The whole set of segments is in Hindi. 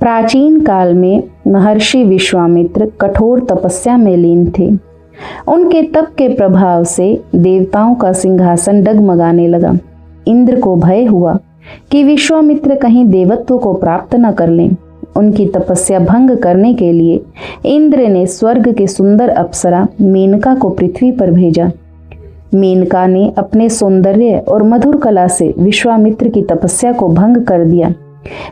प्राचीन काल में महर्षि विश्वामित्र कठोर तपस्या में लीन थे। उनके तप के प्रभाव से देवताओं का सिंहासन डगमगाने लगा। इंद्र को भय हुआ कि विश्वामित्र कहीं देवत्व को प्राप्त न कर लें। उनकी तपस्या भंग करने के लिए इंद्र ने स्वर्ग के सुंदर अप्सरा मेनका को पृथ्वी पर भेजा। मेनका ने अपने सौंदर्य और मधुर कला से विश्वामित्र की तपस्या को भंग कर दिया।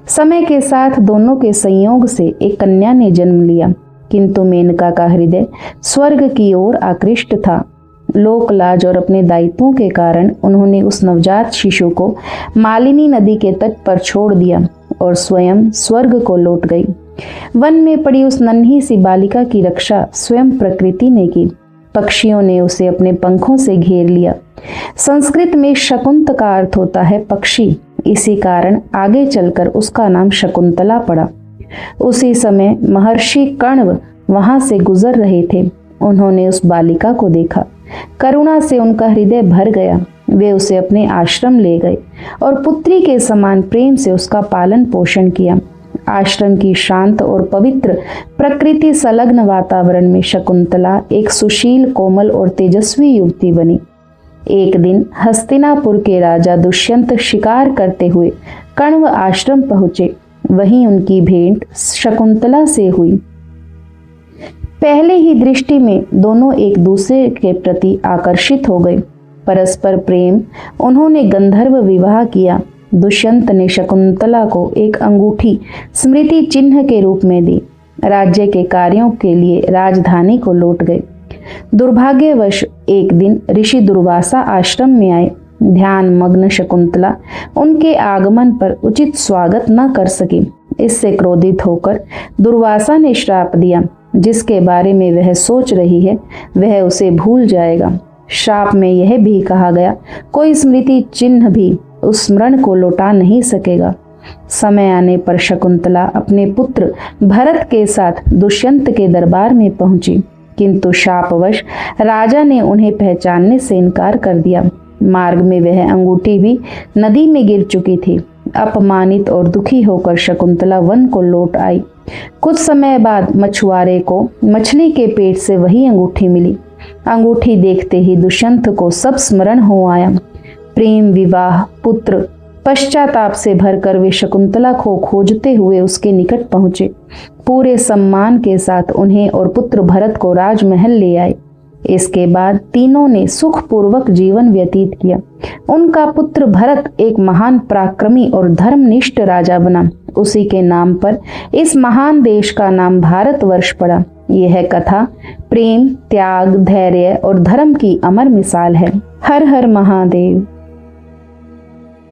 समय के साथ दोनों के संयोग से एक कन्या ने जन्म लिया, किंतु मेनका का हृदय स्वर्ग की ओर आकृष्ट था। लोक लाज और अपने दायित्वों के कारण उन्होंने उस नवजात शिशु को मालिनी नदी के तट पर छोड़ दिया और स्वयं स्वर्ग को लौट गई। वन में पड़ी उस नन्ही सी बालिका की रक्षा स्वयं प्रकृति ने की। पक्षियों ने उसे अपने पंखों से घेर लिया। संस्कृत में शकुंत का अर्थ होता है पक्षी, इसी कारण आगे चलकर उसका नाम शकुंतला पड़ा। उसी समय महर्षि कण्व वहां से गुजर रहे थे। उन्होंने उस बालिका को देखा। करुणा से उनका हृदय भर गया। वे उसे अपने आश्रम ले गए और पुत्री के समान प्रेम से उसका पालन पोषण किया। आश्रम की शांत और पवित्र प्रकृति संलग्न वातावरण में शकुंतला एक सुशील, कोमल और तेजस्वी युवती बनी। एक दिन हस्तिनापुर के राजा दुष्यंत शिकार करते हुए कण्व आश्रम पहुंचे। वहीं उनकी भेंट शकुंतला से हुई। पहले ही दृष्टि में दोनों एक दूसरे के प्रति आकर्षित हो गए। परस्पर प्रेम उन्होंने गंधर्व विवाह किया। दुष्यंत ने शकुंतला को एक अंगूठी स्मृति चिन्ह के रूप में दी। राज्य के कार्यों के लिए राजधानी को लौट गए। दुर्भाग्यवश एक दिन ऋषि दुर्वासा आश्रम में आए। ध्यान मग्न शकुंतला उनके आगमन पर उचित स्वागत न कर सकी। इससे क्रोधित होकर दुर्वासा ने श्राप दिया, जिसके बारे में वह सोच रही है वह उसे भूल जाएगा। श्राप में यह भी कहा गया, कोई स्मृति चिन्ह भी उस स्मरण को लौटा नहीं सकेगा। समय आने पर शकुंतला अपने पुत्र भरत के साथ दुष्यंत के दरबार में पहुंची, किंतु शापवश राजा ने उन्हें पहचानने से इनकार कर दिया। मार्ग में वह अंगूठी भी नदी में गिर चुकी थी। अपमानित और दुखी होकर शकुंतला वन को लौट आई। कुछ समय बाद मछुआरे को मछली के पेट से वही अंगूठी मिली। अंगूठी देखते ही दुष्यंत को सब स्मरण हो आया। प्रेम, विवाह, पुत्र, पश्चाताप से भरकर वे शकुंतला को खोजते हुए उसके निकट पहुंचे। पूरे सम्मान के साथ उन्हें और पुत्र भरत को राजमहल ले आए। इसके बाद तीनों ने सुखपूर्वक जीवन व्यतीत किया। उनका पुत्र भरत एक महान पराक्रमी और धर्मनिष्ठ राजा बना। उसी के नाम पर इस महान देश का नाम भारतवर्ष पड़ा। यह कथा प्रेम, त्याग, धैर्य और धर्म की अमर मिसाल है। हर हर महादेव।